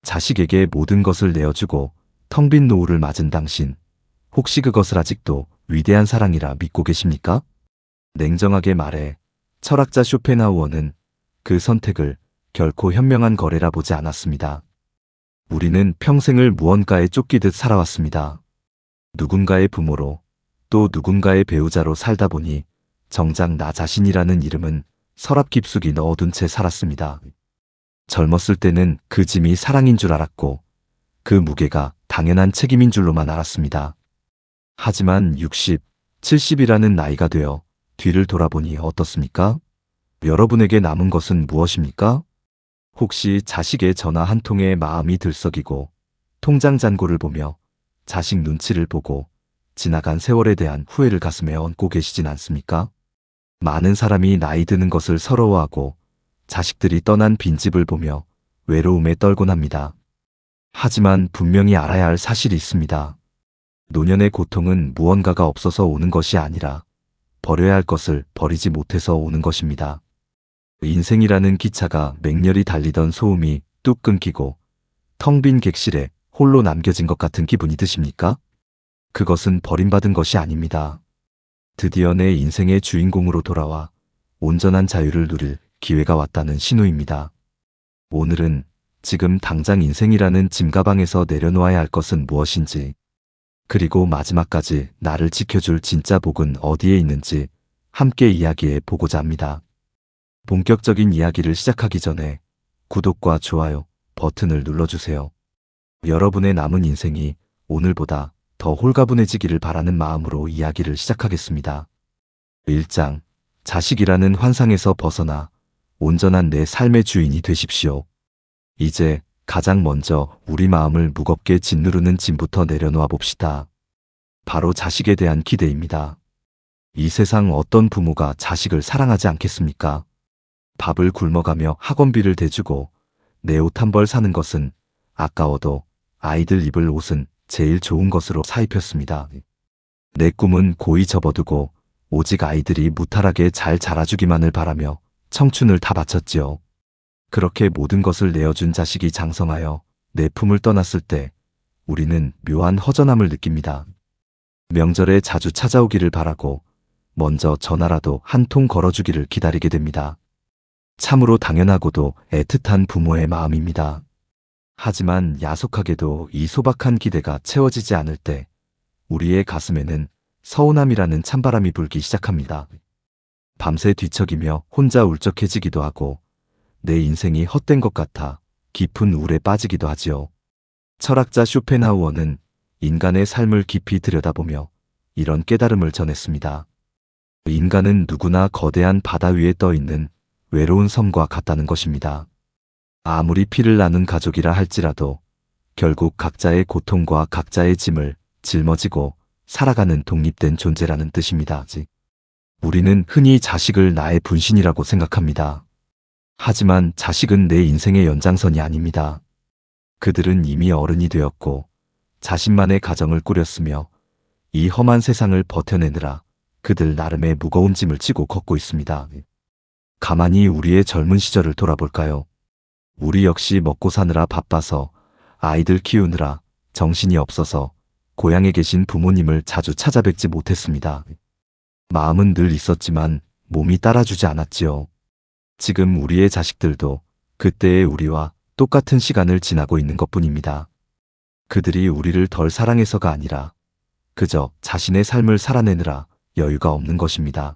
자식에게 모든 것을 내어주고 텅 빈 노후를 맞은 당신, 혹시 그것을 아직도 위대한 사랑이라 믿고 계십니까? 냉정하게 말해 철학자 쇼펜하우어는 그 선택을 결코 현명한 거래라 보지 않았습니다. 우리는 평생을 무언가에 쫓기듯 살아왔습니다. 누군가의 부모로 또 누군가의 배우자로 살다 보니 정작 나 자신이라는 이름은 서랍 깊숙이 넣어둔 채 살았습니다. 젊었을 때는 그 짐이 사랑인 줄 알았고 그 무게가 당연한 책임인 줄로만 알았습니다. 하지만 60, 70이라는 나이가 되어 뒤를 돌아보니 어떻습니까? 여러분에게 남은 것은 무엇입니까? 혹시 자식의 전화 한 통에 마음이 들썩이고 통장 잔고를 보며 자식 눈치를 보고 지나간 세월에 대한 후회를 가슴에 얹고 계시진 않습니까? 많은 사람이 나이 드는 것을 서러워하고 자식들이 떠난 빈집을 보며 외로움에 떨곤 합니다. 하지만 분명히 알아야 할 사실이 있습니다. 노년의 고통은 무언가가 없어서 오는 것이 아니라 버려야 할 것을 버리지 못해서 오는 것입니다. 인생이라는 기차가 맹렬히 달리던 소음이 뚝 끊기고 텅 빈 객실에 홀로 남겨진 것 같은 기분이 드십니까? 그것은 버림받은 것이 아닙니다. 드디어 내 인생의 주인공으로 돌아와 온전한 자유를 누릴 기회가 왔다는 신호입니다. 오늘은 지금 당장 인생이라는 짐가방에서 내려놓아야 할 것은 무엇인지, 그리고 마지막까지 나를 지켜줄 진짜 복은 어디에 있는지 함께 이야기해 보고자 합니다. 본격적인 이야기를 시작하기 전에 구독과 좋아요 버튼을 눌러주세요. 여러분의 남은 인생이 오늘보다 더 홀가분해지기를 바라는 마음으로 이야기를 시작하겠습니다. 1장, 자식이라는 환상에서 벗어나 온전한 내 삶의 주인이 되십시오. 이제 가장 먼저 우리 마음을 무겁게 짓누르는 짐부터 내려놓아 봅시다. 바로 자식에 대한 기대입니다. 이 세상 어떤 부모가 자식을 사랑하지 않겠습니까? 밥을 굶어가며 학원비를 대주고 내 옷 한 벌 사는 것은 아까워도 아이들 입을 옷은 제일 좋은 것으로 사입혔습니다. 내 꿈은 고이 접어두고 오직 아이들이 무탈하게 잘 자라주기만을 바라며 청춘을 다 바쳤지요. 그렇게 모든 것을 내어준 자식이 장성하여 내 품을 떠났을 때 우리는 묘한 허전함을 느낍니다. 명절에 자주 찾아오기를 바라고 먼저 전화라도 한 통 걸어주기를 기다리게 됩니다. 참으로 당연하고도 애틋한 부모의 마음입니다. 하지만 야속하게도 이 소박한 기대가 채워지지 않을 때 우리의 가슴에는 서운함이라는 찬바람이 불기 시작합니다. 밤새 뒤척이며 혼자 울적해지기도 하고 내 인생이 헛된 것 같아 깊은 우울에 빠지기도 하지요. 철학자 쇼펜하우어는 인간의 삶을 깊이 들여다보며 이런 깨달음을 전했습니다. 인간은 누구나 거대한 바다 위에 떠 있는 외로운 섬과 같다는 것입니다. 아무리 피를 나눈 가족이라 할지라도 결국 각자의 고통과 각자의 짐을 짊어지고 살아가는 독립된 존재라는 뜻입니다. 우리는 흔히 자식을 나의 분신이라고 생각합니다. 하지만 자식은 내 인생의 연장선이 아닙니다. 그들은 이미 어른이 되었고 자신만의 가정을 꾸렸으며 이 험한 세상을 버텨내느라 그들 나름의 무거운 짐을 지고 걷고 있습니다. 가만히 우리의 젊은 시절을 돌아볼까요? 우리 역시 먹고 사느라 바빠서 아이들 키우느라 정신이 없어서 고향에 계신 부모님을 자주 찾아뵙지 못했습니다. 마음은 늘 있었지만 몸이 따라주지 않았지요. 지금 우리의 자식들도 그때의 우리와 똑같은 시간을 지나고 있는 것뿐입니다. 그들이 우리를 덜 사랑해서가 아니라 그저 자신의 삶을 살아내느라 여유가 없는 것입니다.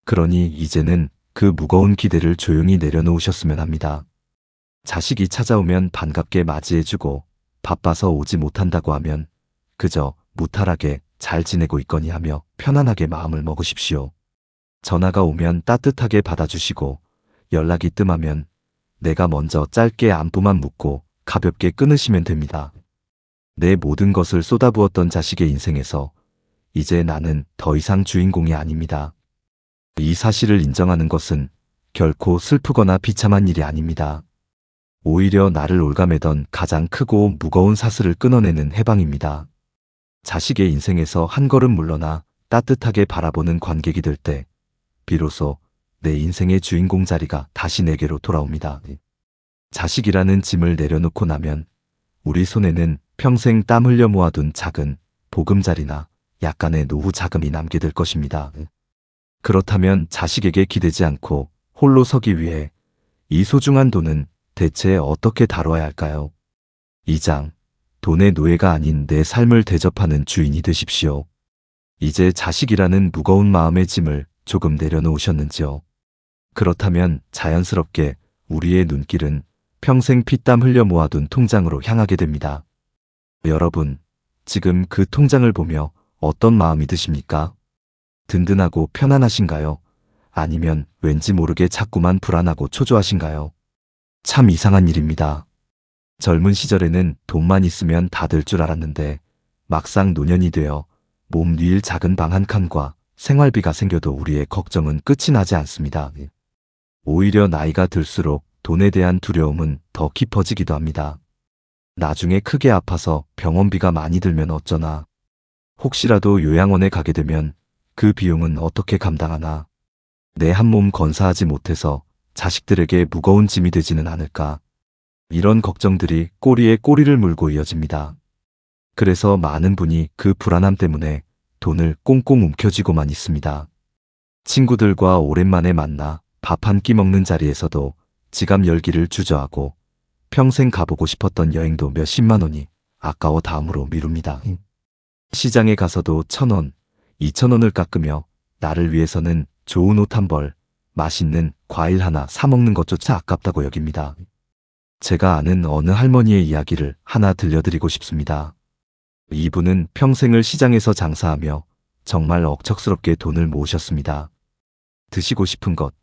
그러니 이제는 그 무거운 기대를 조용히 내려놓으셨으면 합니다. 자식이 찾아오면 반갑게 맞이해주고 바빠서 오지 못한다고 하면 그저 무탈하게 잘 지내고 있거니 하며 편안하게 마음을 먹으십시오. 전화가 오면 따뜻하게 받아주시고 연락이 뜸하면 내가 먼저 짧게 안부만 묻고 가볍게 끊으시면 됩니다. 내 모든 것을 쏟아부었던 자식의 인생에서 이제 나는 더 이상 주인공이 아닙니다. 이 사실을 인정하는 것은 결코 슬프거나 비참한 일이 아닙니다. 오히려 나를 올가매던 가장 크고 무거운 사슬을 끊어내는 해방입니다. 자식의 인생에서 한 걸음 물러나 따뜻하게 바라보는 관객이 될 때 비로소 내 인생의 주인공 자리가 다시 내게로 돌아옵니다. 자식이라는 짐을 내려놓고 나면 우리 손에는 평생 땀 흘려 모아둔 작은 보금자리나 약간의 노후 자금이 남게 될 것입니다. 그렇다면 자식에게 기대지 않고 홀로 서기 위해 이 소중한 돈은 대체 어떻게 다뤄야 할까요? 2장. 돈의 노예가 아닌 내 삶을 대접하는 주인이 되십시오. 이제 자식이라는 무거운 마음의 짐을 조금 내려놓으셨는지요? 그렇다면 자연스럽게 우리의 눈길은 평생 피땀 흘려 모아둔 통장으로 향하게 됩니다. 여러분, 지금 그 통장을 보며 어떤 마음이 드십니까? 든든하고 편안하신가요? 아니면 왠지 모르게 자꾸만 불안하고 초조하신가요? 참 이상한 일입니다. 젊은 시절에는 돈만 있으면 다 될 줄 알았는데 막상 노년이 되어 몸 뉘일 작은 방 한 칸과 생활비가 생겨도 우리의 걱정은 끝이 나지 않습니다. 오히려 나이가 들수록 돈에 대한 두려움은 더 깊어지기도 합니다. 나중에 크게 아파서 병원비가 많이 들면 어쩌나. 혹시라도 요양원에 가게 되면 그 비용은 어떻게 감당하나. 내 한 몸 건사하지 못해서 자식들에게 무거운 짐이 되지는 않을까. 이런 걱정들이 꼬리에 꼬리를 물고 이어집니다. 그래서 많은 분이 그 불안함 때문에 돈을 꽁꽁 움켜쥐고만 있습니다. 친구들과 오랜만에 만나 밥 한 끼 먹는 자리에서도 지갑 열기를 주저하고 평생 가보고 싶었던 여행도 몇십만 원이 아까워 다음으로 미룹니다. 시장에 가서도 1,000원, 2,000원을 깎으며 나를 위해서는 좋은 옷 한 벌, 맛있는 과일 하나 사 먹는 것조차 아깝다고 여깁니다. 제가 아는 어느 할머니의 이야기를 하나 들려드리고 싶습니다. 이분은 평생을 시장에서 장사하며 정말 억척스럽게 돈을 모으셨습니다. 드시고 싶은 것,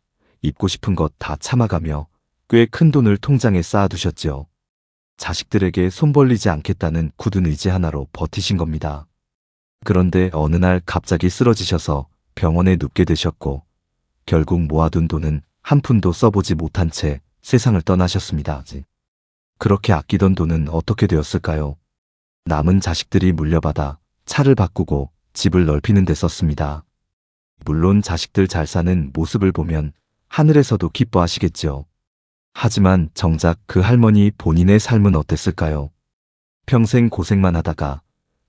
입고 싶은 것 다 참아가며 꽤 큰 돈을 통장에 쌓아두셨지요. 자식들에게 손 벌리지 않겠다는 굳은 의지 하나로 버티신 겁니다. 그런데 어느 날 갑자기 쓰러지셔서 병원에 눕게 되셨고 결국 모아둔 돈은 한 푼도 써보지 못한 채 세상을 떠나셨습니다. 그렇게 아끼던 돈은 어떻게 되었을까요? 남은 자식들이 물려받아 차를 바꾸고 집을 넓히는 데 썼습니다. 물론 자식들 잘 사는 모습을 보면 하늘에서도 기뻐하시겠죠. 하지만 정작 그 할머니 본인의 삶은 어땠을까요? 평생 고생만 하다가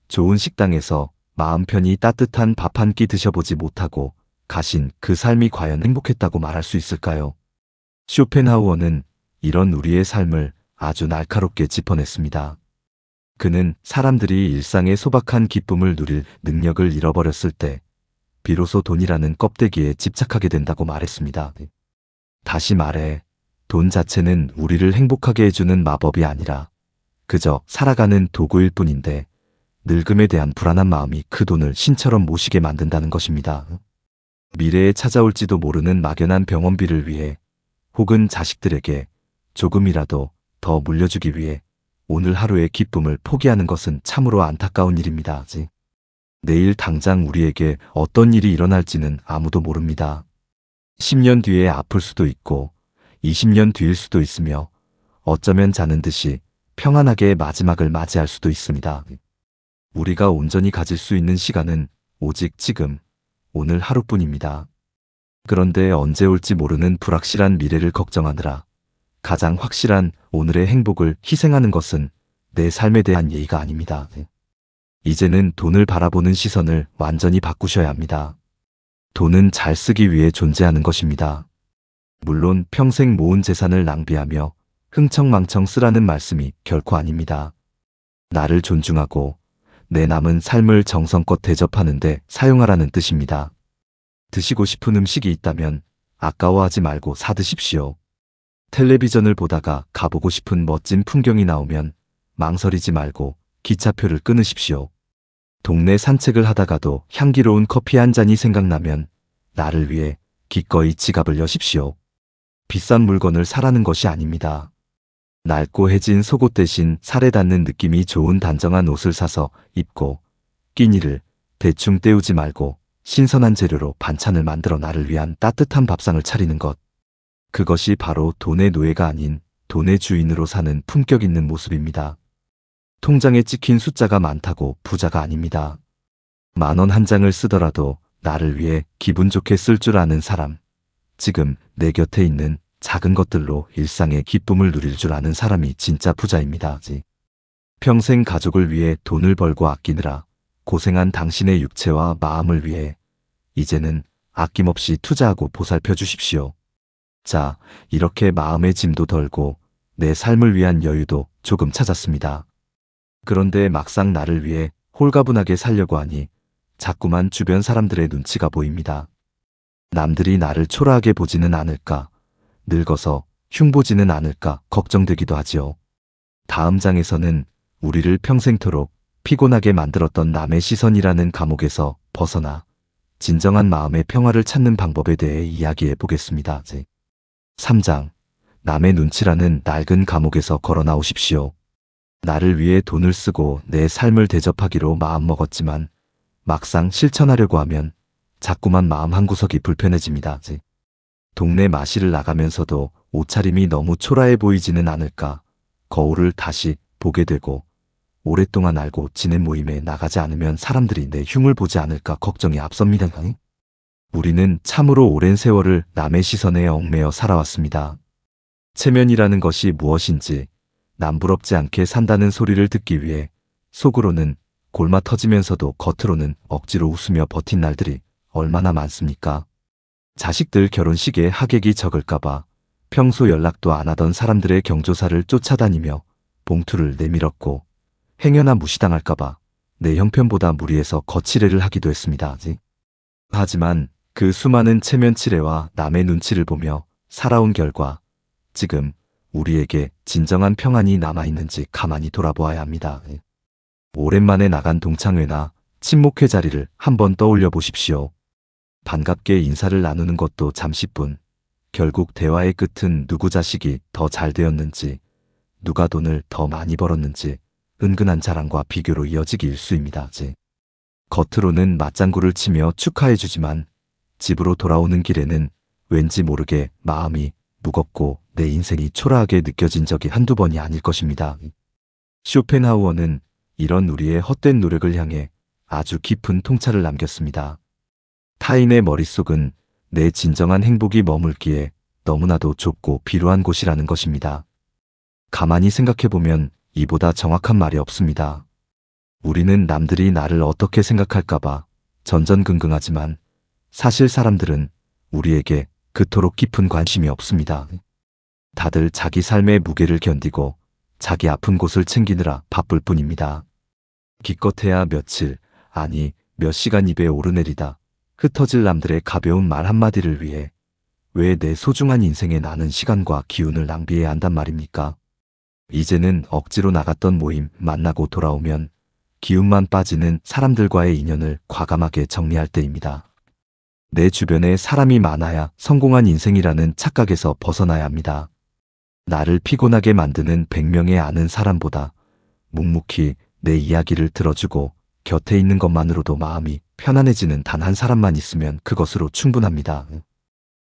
좋은 식당에서 마음 편히 따뜻한 밥 한 끼 드셔보지 못하고 가신 그 삶이 과연 행복했다고 말할 수 있을까요? 쇼펜하우어는 이런 우리의 삶을 아주 날카롭게 짚어냈습니다. 그는 사람들이 일상의 소박한 기쁨을 누릴 능력을 잃어버렸을 때 비로소 돈이라는 껍데기에 집착하게 된다고 말했습니다. 다시 말해 돈 자체는 우리를 행복하게 해주는 마법이 아니라 그저 살아가는 도구일 뿐인데 늙음에 대한 불안한 마음이 그 돈을 신처럼 모시게 만든다는 것입니다. 미래에 찾아올지도 모르는 막연한 병원비를 위해 혹은 자식들에게 조금이라도 더 물려주기 위해 오늘 하루의 기쁨을 포기하는 것은 참으로 안타까운 일입니다. 내일 당장 우리에게 어떤 일이 일어날지는 아무도 모릅니다. 10년 뒤에 아플 수도 있고 20년 뒤일 수도 있으며 어쩌면 자는 듯이 평안하게 마지막을 맞이할 수도 있습니다. 우리가 온전히 가질 수 있는 시간은 오직 지금, 오늘 하루뿐입니다. 그런데 언제 올지 모르는 불확실한 미래를 걱정하느라 가장 확실한 오늘의 행복을 희생하는 것은 내 삶에 대한 예의가 아닙니다. 이제는 돈을 바라보는 시선을 완전히 바꾸셔야 합니다. 돈은 잘 쓰기 위해 존재하는 것입니다. 물론 평생 모은 재산을 낭비하며 흥청망청 쓰라는 말씀이 결코 아닙니다. 나를 존중하고 내 남은 삶을 정성껏 대접하는 데 사용하라는 뜻입니다. 드시고 싶은 음식이 있다면 아까워하지 말고 사드십시오. 텔레비전을 보다가 가보고 싶은 멋진 풍경이 나오면 망설이지 말고 기차표를 끊으십시오. 동네 산책을 하다가도 향기로운 커피 한 잔이 생각나면 나를 위해 기꺼이 지갑을 여십시오. 비싼 물건을 사라는 것이 아닙니다. 낡고 해진 속옷 대신 살에 닿는 느낌이 좋은 단정한 옷을 사서 입고 끼니를 대충 때우지 말고 신선한 재료로 반찬을 만들어 나를 위한 따뜻한 밥상을 차리는 것. 그것이 바로 돈의 노예가 아닌 돈의 주인으로 사는 품격 있는 모습입니다. 통장에 찍힌 숫자가 많다고 부자가 아닙니다. 10,000원 한 장을 쓰더라도 나를 위해 기분 좋게 쓸 줄 아는 사람. 지금 내 곁에 있는 작은 것들로 일상의 기쁨을 누릴 줄 아는 사람이 진짜 부자입니다. 평생 가족을 위해 돈을 벌고 아끼느라 고생한 당신의 육체와 마음을 위해 이제는 아낌없이 투자하고 보살펴 주십시오. 자, 이렇게 마음의 짐도 덜고 내 삶을 위한 여유도 조금 찾았습니다. 그런데 막상 나를 위해 홀가분하게 살려고 하니 자꾸만 주변 사람들의 눈치가 보입니다. 남들이 나를 초라하게 보지는 않을까, 늙어서 흉보지는 않을까 걱정되기도 하지요. 다음 장에서는 우리를 평생토록 피곤하게 만들었던 남의 시선이라는 감옥에서 벗어나 진정한 마음의 평화를 찾는 방법에 대해 이야기해 보겠습니다. 3장. 남의 눈치라는 낡은 감옥에서 걸어 나오십시오. 나를 위해 돈을 쓰고 내 삶을 대접하기로 마음먹었지만 막상 실천하려고 하면 자꾸만 마음 한구석이 불편해집니다. 동네 마실을 나가면서도 옷차림이 너무 초라해 보이지는 않을까, 거울을 다시 보게 되고 오랫동안 알고 지낸 모임에 나가지 않으면 사람들이 내 흉을 보지 않을까 걱정이 앞섭니다. 우리는 참으로 오랜 세월을 남의 시선에 얽매여 살아왔습니다. 체면이라는 것이 무엇인지 남부럽지 않게 산다는 소리를 듣기 위해 속으로는 골마 터지면서도 겉으로는 억지로 웃으며 버틴 날들이 얼마나 많습니까? 자식들 결혼식에 하객이 적을까봐 평소 연락도 안 하던 사람들의 경조사를 쫓아다니며 봉투를 내밀었고, 행여나 무시당할까봐 내 형편보다 무리해서 거치레를 하기도 했습니다. 하지만 그 수많은 체면치레와 남의 눈치를 보며 살아온 결과 지금 우리에게 진정한 평안이 남아있는지 가만히 돌아보아야 합니다. 오랜만에 나간 동창회나 친목회 자리를 한번 떠올려 보십시오. 반갑게 인사를 나누는 것도 잠시뿐 결국 대화의 끝은 누구 자식이 더 잘 되었는지, 누가 돈을 더 많이 벌었는지 은근한 자랑과 비교로 이어지기 일쑤입니다. 겉으로는 맞장구를 치며 축하해주지만 집으로 돌아오는 길에는 왠지 모르게 마음이 무겁고 내 인생이 초라하게 느껴진 적이 한두 번이 아닐 것입니다. 쇼펜하우어는 이런 우리의 헛된 노력을 향해 아주 깊은 통찰을 남겼습니다. 타인의 머릿속은 내 진정한 행복이 머물기에 너무나도 좁고 비루한 곳이라는 것입니다. 가만히 생각해보면 이보다 정확한 말이 없습니다. 우리는 남들이 나를 어떻게 생각할까봐 전전긍긍하지만 사실 사람들은 우리에게 그토록 깊은 관심이 없습니다. 다들 자기 삶의 무게를 견디고 자기 아픈 곳을 챙기느라 바쁠 뿐입니다. 기껏해야 며칠, 아니 몇 시간 입에 오르내리다 흩어질 남들의 가벼운 말 한마디를 위해 왜 내 소중한 인생에 나는 시간과 기운을 낭비해야 한단 말입니까? 이제는 억지로 나갔던 모임 만나고 돌아오면 기운만 빠지는 사람들과의 인연을 과감하게 정리할 때입니다. 내 주변에 사람이 많아야 성공한 인생이라는 착각에서 벗어나야 합니다. 나를 피곤하게 만드는 100명의 아는 사람보다 묵묵히 내 이야기를 들어주고 곁에 있는 것만으로도 마음이 편안해지는 단 한 사람만 있으면 그것으로 충분합니다.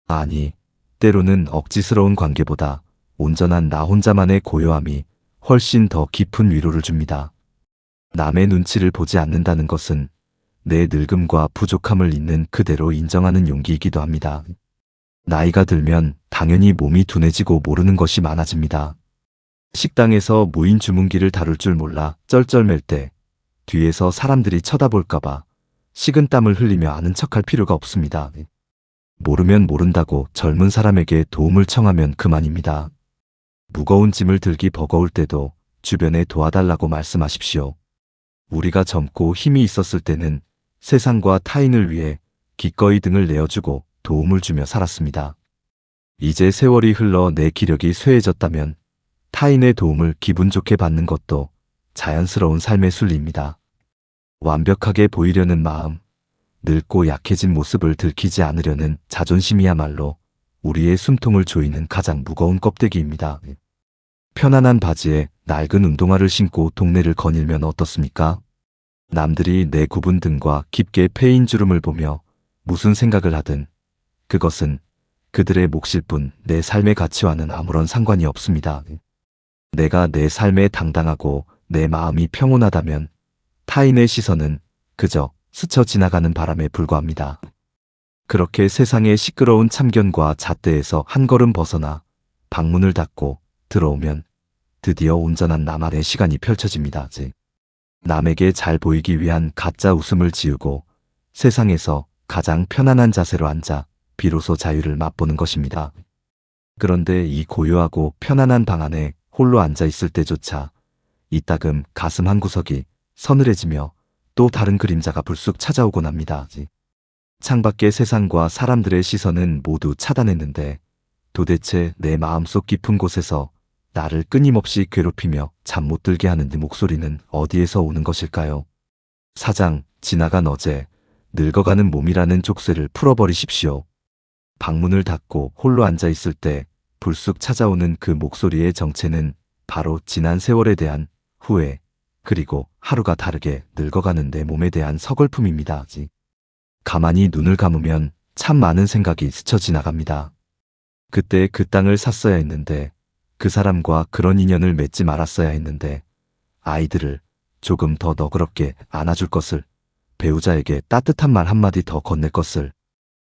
아니, 때로는 억지스러운 관계보다 온전한 나 혼자만의 고요함이 훨씬 더 깊은 위로를 줍니다. 남의 눈치를 보지 않는다는 것은 내 늙음과 부족함을 있는 그대로 인정하는 용기이기도 합니다. 나이가 들면 당연히 몸이 둔해지고 모르는 것이 많아집니다. 식당에서 무인 주문기를 다룰 줄 몰라 쩔쩔맬 때 뒤에서 사람들이 쳐다볼까봐 식은땀을 흘리며 아는 척할 필요가 없습니다. 모르면 모른다고 젊은 사람에게 도움을 청하면 그만입니다. 무거운 짐을 들기 버거울 때도 주변에 도와달라고 말씀하십시오. 우리가 젊고 힘이 있었을 때는 세상과 타인을 위해 기꺼이 등을 내어주고 도움을 주며 살았습니다. 이제 세월이 흘러 내 기력이 쇠해졌다면 타인의 도움을 기분 좋게 받는 것도 자연스러운 삶의 순리입니다. 완벽하게 보이려는 마음, 늙고 약해진 모습을 들키지 않으려는 자존심이야말로 우리의 숨통을 조이는 가장 무거운 껍데기입니다. 편안한 바지에 낡은 운동화를 신고 동네를 거닐면 어떻습니까? 남들이 내 굽은 등과 깊게 패인 주름을 보며 무슨 생각을 하든 그것은 그들의 몫일 뿐 내 삶의 가치와는 아무런 상관이 없습니다. 내가 내 삶에 당당하고 내 마음이 평온하다면 타인의 시선은 그저 스쳐 지나가는 바람에 불과합니다. 그렇게 세상의 시끄러운 참견과 잣대에서 한 걸음 벗어나 방문을 닫고 들어오면 드디어 온전한 나만의 시간이 펼쳐집니다. 남에게 잘 보이기 위한 가짜 웃음을 지우고 세상에서 가장 편안한 자세로 앉아 비로소 자유를 맛보는 것입니다. 그런데 이 고요하고 편안한 방 안에 홀로 앉아 있을 때조차 이따금 가슴 한구석이 서늘해지며 또 다른 그림자가 불쑥 찾아오곤 합니다. 창밖의 세상과 사람들의 시선은 모두 차단했는데 도대체 내 마음속 깊은 곳에서 나를 끊임없이 괴롭히며 잠 못 들게 하는 네 목소리는 어디에서 오는 것일까요? 사장, 지나간 어제 늙어가는 몸이라는 족쇄를 풀어버리십시오. 방문을 닫고 홀로 앉아 있을 때 불쑥 찾아오는 그 목소리의 정체는 바로 지난 세월에 대한 후회, 그리고 하루가 다르게 늙어가는 내 몸에 대한 서글픔입니다. 가만히 눈을 감으면 참 많은 생각이 스쳐 지나갑니다. 그때 그 땅을 샀어야 했는데, 그 사람과 그런 인연을 맺지 말았어야 했는데, 아이들을 조금 더 너그럽게 안아줄 것을, 배우자에게 따뜻한 말 한마디 더 건넬 것을,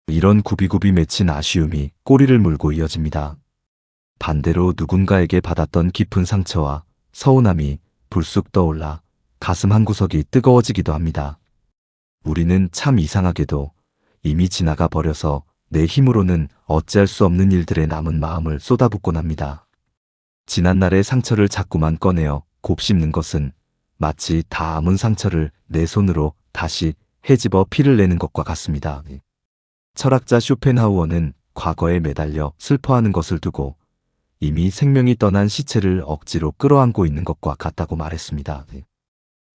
이런 굽이굽이 맺힌 아쉬움이 꼬리를 물고 이어집니다. 반대로 누군가에게 받았던 깊은 상처와 서운함이 불쑥 떠올라 가슴 한구석이 뜨거워지기도 합니다. 우리는 참 이상하게도 이미 지나가 버려서 내 힘으로는 어찌할 수 없는 일들에 남은 마음을 쏟아붓곤 합니다. 지난날의 상처를 자꾸만 꺼내어 곱씹는 것은 마치 다 아문 상처를 내 손으로 다시 헤집어 피를 내는 것과 같습니다. 철학자 쇼펜하우어는 과거에 매달려 슬퍼하는 것을 두고 이미 생명이 떠난 시체를 억지로 끌어안고 있는 것과 같다고 말했습니다.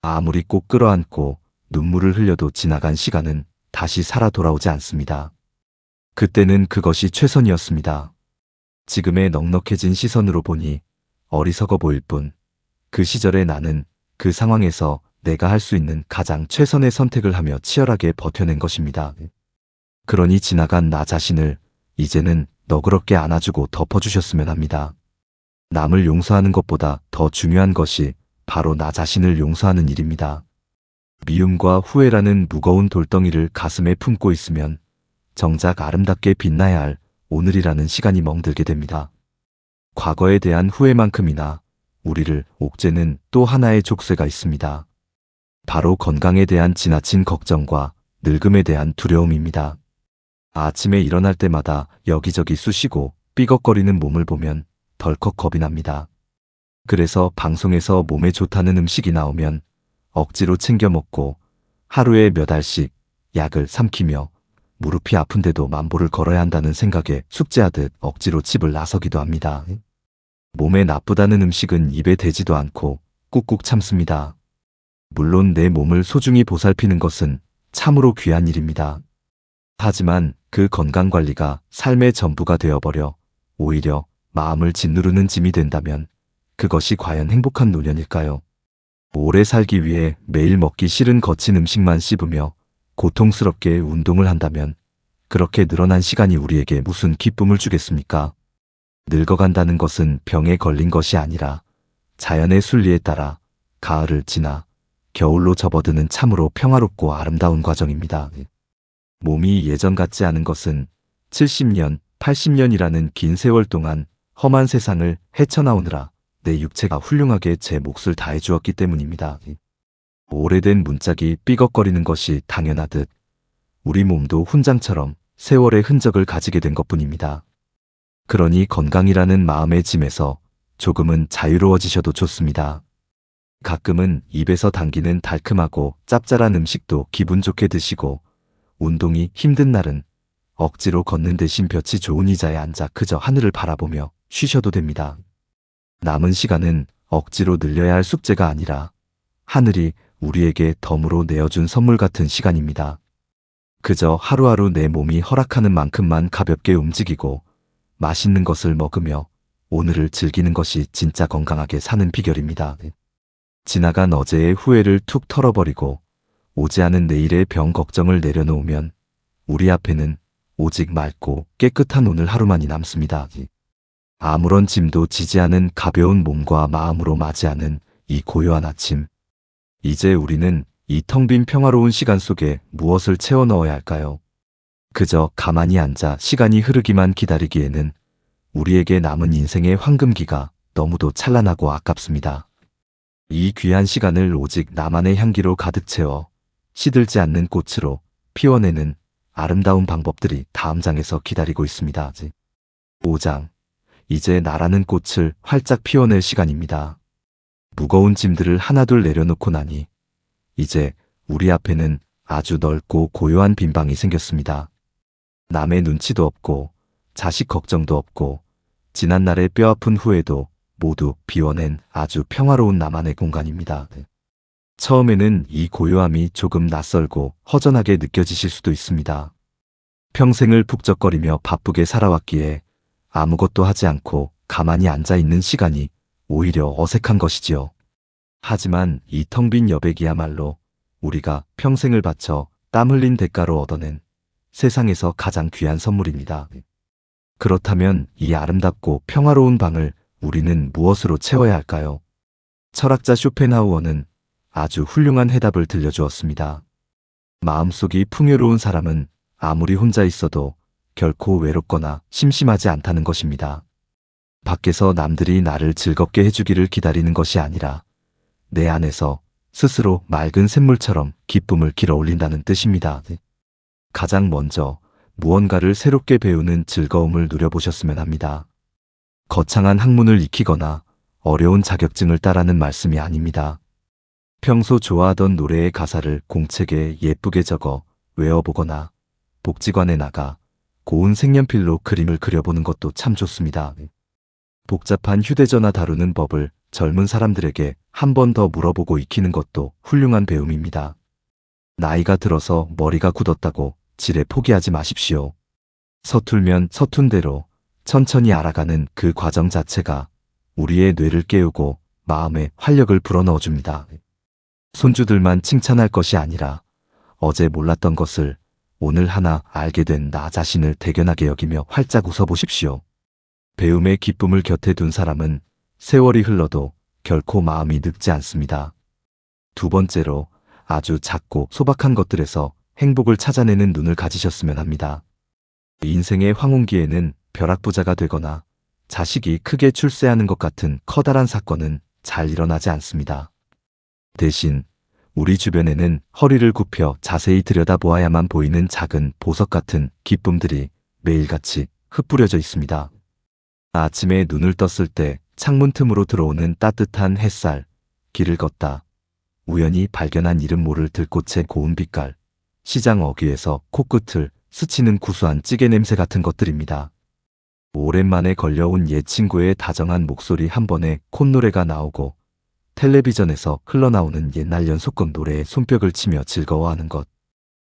아무리 꼭 끌어안고 눈물을 흘려도 지나간 시간은 다시 살아 돌아오지 않습니다. 그때는 그것이 최선이었습니다. 지금의 넉넉해진 시선으로 보니 어리석어 보일 뿐, 그 시절의 나는 그 상황에서 내가 할 수 있는 가장 최선의 선택을 하며 치열하게 버텨낸 것입니다. 그러니 지나간 나 자신을 이제는 너그럽게 안아주고 덮어주셨으면 합니다. 남을 용서하는 것보다 더 중요한 것이 바로 나 자신을 용서하는 일입니다. 미움과 후회라는 무거운 돌덩이를 가슴에 품고 있으면 정작 아름답게 빛나야 할 오늘이라는 시간이 멍들게 됩니다. 과거에 대한 후회만큼이나 우리를 옥죄는 또 하나의 족쇄가 있습니다. 바로 건강에 대한 지나친 걱정과 늙음에 대한 두려움입니다. 아침에 일어날 때마다 여기저기 쑤시고 삐걱거리는 몸을 보면 덜컥 겁이 납니다. 그래서 방송에서 몸에 좋다는 음식이 나오면 억지로 챙겨 먹고 하루에 몇 알씩 약을 삼키며 무릎이 아픈데도 만보를 걸어야 한다는 생각에 숙제하듯 억지로 집을 나서기도 합니다. 몸에 나쁘다는 음식은 입에 대지도 않고 꾹꾹 참습니다. 물론 내 몸을 소중히 보살피는 것은 참으로 귀한 일입니다. 하지만 그 건강관리가 삶의 전부가 되어버려 오히려 마음을 짓누르는 짐이 된다면 그것이 과연 행복한 노년일까요? 오래 살기 위해 매일 먹기 싫은 거친 음식만 씹으며 고통스럽게 운동을 한다면 그렇게 늘어난 시간이 우리에게 무슨 기쁨을 주겠습니까? 늙어간다는 것은 병에 걸린 것이 아니라 자연의 순리에 따라 가을을 지나 겨울로 접어드는 참으로 평화롭고 아름다운 과정입니다. 몸이 예전 같지 않은 것은 70년, 80년이라는 긴 세월 동안 험한 세상을 헤쳐나오느라 내 육체가 훌륭하게 제 몫을 다해 주었기 때문입니다. 오래된 문짝이 삐걱거리는 것이 당연하듯 우리 몸도 훈장처럼 세월의 흔적을 가지게 된 것뿐입니다. 그러니 건강이라는 마음의 짐에서 조금은 자유로워지셔도 좋습니다. 가끔은 입에서 당기는 달콤하고 짭짤한 음식도 기분 좋게 드시고 운동이 힘든 날은 억지로 걷는 대신 볕이 좋은 의자에 앉아 그저 하늘을 바라보며 쉬셔도 됩니다. 남은 시간은 억지로 늘려야 할 숙제가 아니라 하늘이 우리에게 덤으로 내어준 선물 같은 시간입니다. 그저 하루하루 내 몸이 허락하는 만큼만 가볍게 움직이고 맛있는 것을 먹으며 오늘을 즐기는 것이 진짜 건강하게 사는 비결입니다. 지나간 어제의 후회를 툭 털어버리고 오지 않은 내일의 병 걱정을 내려놓으면 우리 앞에는 오직 맑고 깨끗한 오늘 하루만이 남습니다. 아무런 짐도 지지 않은 가벼운 몸과 마음으로 맞이하는 이 고요한 아침. 이제 우리는 이 텅 빈 평화로운 시간 속에 무엇을 채워 넣어야 할까요? 그저 가만히 앉아 시간이 흐르기만 기다리기에는 우리에게 남은 인생의 황금기가 너무도 찬란하고 아깝습니다. 이 귀한 시간을 오직 나만의 향기로 가득 채워 시들지 않는 꽃으로 피워내는 아름다운 방법들이 다음 장에서 기다리고 있습니다. 5장. 이제 나라는 꽃을 활짝 피워낼 시간입니다. 무거운 짐들을 하나둘 내려놓고 나니 이제 우리 앞에는 아주 넓고 고요한 빈방이 생겼습니다. 남의 눈치도 없고 자식 걱정도 없고 지난날의 뼈아픈 후회도 모두 비워낸 아주 평화로운 나만의 공간입니다. 처음에는 이 고요함이 조금 낯설고 허전하게 느껴지실 수도 있습니다. 평생을 북적거리며 바쁘게 살아왔기에 아무것도 하지 않고 가만히 앉아 있는 시간이 오히려 어색한 것이지요. 하지만 이 텅 빈 여백이야말로 우리가 평생을 바쳐 땀 흘린 대가로 얻어낸 세상에서 가장 귀한 선물입니다. 그렇다면 이 아름답고 평화로운 방을 우리는 무엇으로 채워야 할까요? 철학자 쇼펜하우어는 아주 훌륭한 해답을 들려주었습니다. 마음속이 풍요로운 사람은 아무리 혼자 있어도 결코 외롭거나 심심하지 않다는 것입니다. 밖에서 남들이 나를 즐겁게 해주기를 기다리는 것이 아니라 내 안에서 스스로 맑은 샘물처럼 기쁨을 길어 올린다는 뜻입니다. 가장 먼저 무언가를 새롭게 배우는 즐거움을 누려보셨으면 합니다. 거창한 학문을 익히거나 어려운 자격증을 따라는 말씀이 아닙니다. 평소 좋아하던 노래의 가사를 공책에 예쁘게 적어 외워보거나 복지관에 나가 고운 색연필로 그림을 그려보는 것도 참 좋습니다. 복잡한 휴대전화 다루는 법을 젊은 사람들에게 한 번 더 물어보고 익히는 것도 훌륭한 배움입니다. 나이가 들어서 머리가 굳었다고 지레 포기하지 마십시오. 서툴면 서툰 대로 천천히 알아가는 그 과정 자체가 우리의 뇌를 깨우고 마음에 활력을 불어넣어 줍니다. 손주들만 칭찬할 것이 아니라 어제 몰랐던 것을 오늘 하나 알게 된 나 자신을 대견하게 여기며 활짝 웃어보십시오. 배움의 기쁨을 곁에 둔 사람은 세월이 흘러도 결코 마음이 늙지 않습니다. 두 번째로 아주 작고 소박한 것들에서 행복을 찾아내는 눈을 가지셨으면 합니다. 인생의 황혼기에는 벼락부자가 되거나 자식이 크게 출세하는 것 같은 커다란 사건은 잘 일어나지 않습니다. 대신 우리 주변에는 허리를 굽혀 자세히 들여다보아야만 보이는 작은 보석 같은 기쁨들이 매일같이 흩뿌려져 있습니다. 아침에 눈을 떴을 때 창문 틈으로 들어오는 따뜻한 햇살, 길을 걷다 우연히 발견한 이름 모를 들꽃의 고운 빛깔, 시장 어귀에서 코끝을 스치는 구수한 찌개 냄새 같은 것들입니다. 오랜만에 걸려온 옛 친구의 다정한 목소리 한 번에 콧노래가 나오고 텔레비전에서 흘러나오는 옛날 연속극 노래에 손뼉을 치며 즐거워하는 것.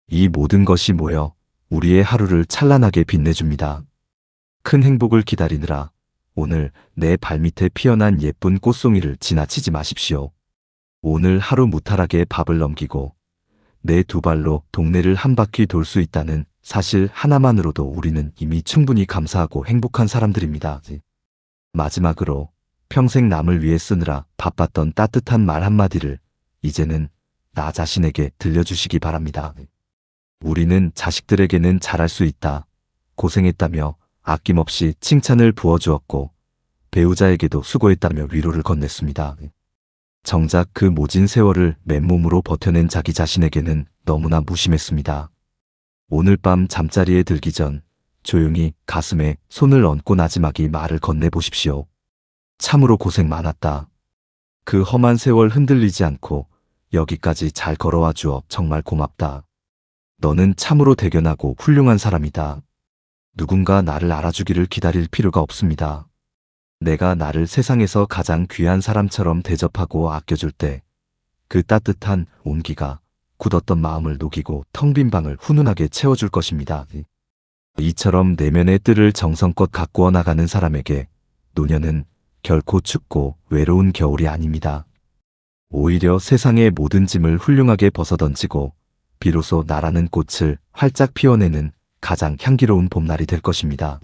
이 모든 것이 모여 우리의 하루를 찬란하게 빛내줍니다. 큰 행복을 기다리느라 오늘 내 발밑에 피어난 예쁜 꽃송이를 지나치지 마십시오. 오늘 하루 무탈하게 밥을 넘기고 내 두 발로 동네를 한 바퀴 돌 수 있다는 사실 하나만으로도 우리는 이미 충분히 감사하고 행복한 사람들입니다. 마지막으로 평생 남을 위해 쓰느라 바빴던 따뜻한 말 한마디를 이제는 나 자신에게 들려주시기 바랍니다. 우리는 자식들에게는 잘할 수 있다, 고생했다며 아낌없이 칭찬을 부어주었고 배우자에게도 수고했다며 위로를 건넸습니다. 정작 그 모진 세월을 맨몸으로 버텨낸 자기 자신에게는 너무나 무심했습니다. 오늘 밤 잠자리에 들기 전 조용히 가슴에 손을 얹고 나지막이 말을 건네보십시오. 참으로 고생 많았다. 그 험한 세월 흔들리지 않고 여기까지 잘 걸어와 주어 정말 고맙다. 너는 참으로 대견하고 훌륭한 사람이다. 누군가 나를 알아주기를 기다릴 필요가 없습니다. 내가 나를 세상에서 가장 귀한 사람처럼 대접하고 아껴줄 때 그 따뜻한 온기가 굳었던 마음을 녹이고 텅 빈 방을 훈훈하게 채워줄 것입니다. 이처럼 내면의 뜰을 정성껏 가꾸어 나가는 사람에게 노년은 결코 춥고 외로운 겨울이 아닙니다. 오히려 세상의 모든 짐을 훌륭하게 벗어던지고 비로소 나라는 꽃을 활짝 피워내는 가장 향기로운 봄날이 될 것입니다.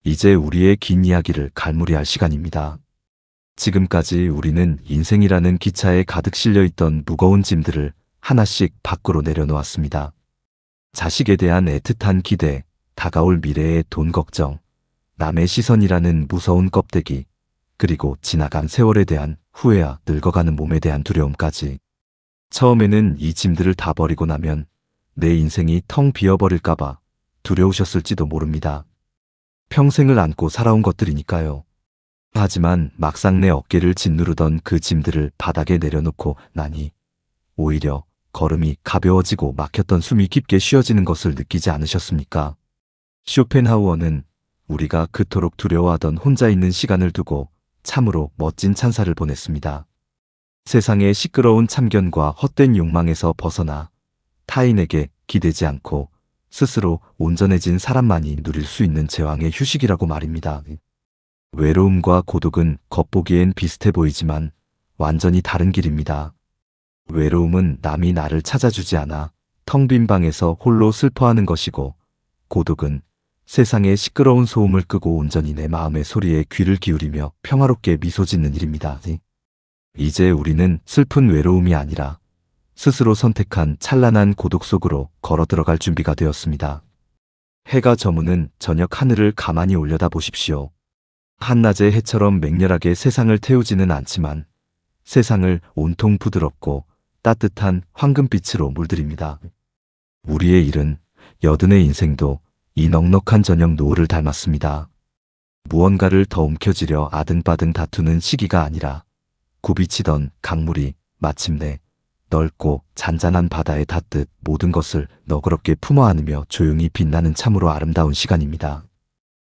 이제 우리의 긴 이야기를 갈무리할 시간입니다. 지금까지 우리는 인생이라는 기차에 가득 실려 있던 무거운 짐들을 하나씩 밖으로 내려놓았습니다. 자식에 대한 애틋한 기대, 다가올 미래의 돈 걱정, 남의 시선이라는 무서운 껍데기, 그리고 지나간 세월에 대한 후회와 늙어가는 몸에 대한 두려움까지. 처음에는 이 짐들을 다 버리고 나면 내 인생이 텅 비어버릴까봐 두려우셨을지도 모릅니다. 평생을 안고 살아온 것들이니까요. 하지만 막상 내 어깨를 짓누르던 그 짐들을 바닥에 내려놓고 나니 오히려 걸음이 가벼워지고 막혔던 숨이 깊게 쉬어지는 것을 느끼지 않으셨습니까? 쇼펜하우어는 우리가 그토록 두려워하던 혼자 있는 시간을 두고 참으로 멋진 찬사를 보냈습니다. 세상의 시끄러운 참견과 헛된 욕망에서 벗어나 타인에게 기대지 않고 스스로 온전해진 사람만이 누릴 수 있는 제왕의 휴식이라고 말입니다. 외로움과 고독은 겉보기엔 비슷해 보이지만 완전히 다른 길입니다. 외로움은 남이 나를 찾아주지 않아 텅 빈 방에서 홀로 슬퍼하는 것이고, 고독은 세상의 시끄러운 소음을 끄고 온전히 내 마음의 소리에 귀를 기울이며 평화롭게 미소 짓는 일입니다. 이제 우리는 슬픈 외로움이 아니라 스스로 선택한 찬란한 고독 속으로 걸어 들어갈 준비가 되었습니다. 해가 저무는 저녁 하늘을 가만히 올려다 보십시오. 한낮의 해처럼 맹렬하게 세상을 태우지는 않지만 세상을 온통 부드럽고 따뜻한 황금빛으로 물들입니다. 우리의 일은, 여든의 인생도 이 넉넉한 저녁 노을을 닮았습니다. 무언가를 더 움켜쥐려 아등바등 다투는 시기가 아니라 굽이치던 강물이 마침내 넓고 잔잔한 바다에 닿듯 모든 것을 너그럽게 품어 안으며 조용히 빛나는 참으로 아름다운 시간입니다.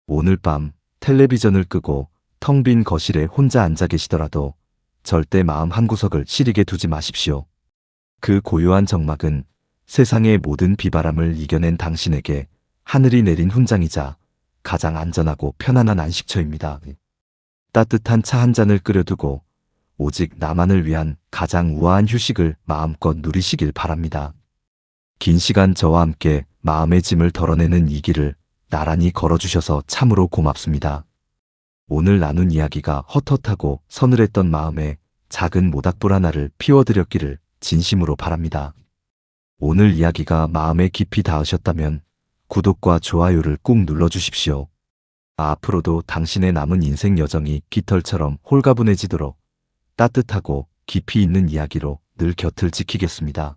오늘 밤 텔레비전을 끄고 텅 빈 거실에 혼자 앉아 계시더라도 절대 마음 한구석을 시리게 두지 마십시오. 그 고요한 정막은 세상의 모든 비바람을 이겨낸 당신에게 하늘이 내린 훈장이자 가장 안전하고 편안한 안식처입니다. 따뜻한 차 한 잔을 끓여두고 오직 나만을 위한 가장 우아한 휴식을 마음껏 누리시길 바랍니다. 긴 시간 저와 함께 마음의 짐을 덜어내는 이 길을 나란히 걸어주셔서 참으로 고맙습니다. 오늘 나눈 이야기가 헛헛하고 서늘했던 마음에 작은 모닥불 하나를 피워드렸기를 진심으로 바랍니다. 오늘 이야기가 마음에 깊이 닿으셨다면 구독과 좋아요를 꾹 눌러주십시오. 앞으로도 당신의 남은 인생 여정이 깃털처럼 홀가분해지도록 따뜻하고 깊이 있는 이야기로 늘 곁을 지키겠습니다.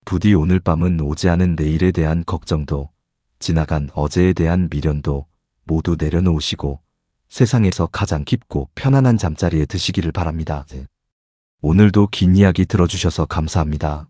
부디 오늘 밤은 오지 않은 내일에 대한 걱정도, 지나간 어제에 대한 미련도 모두 내려놓으시고 세상에서 가장 깊고 편안한 잠자리에 드시기를 바랍니다. 오늘도 긴 이야기 들어주셔서 감사합니다.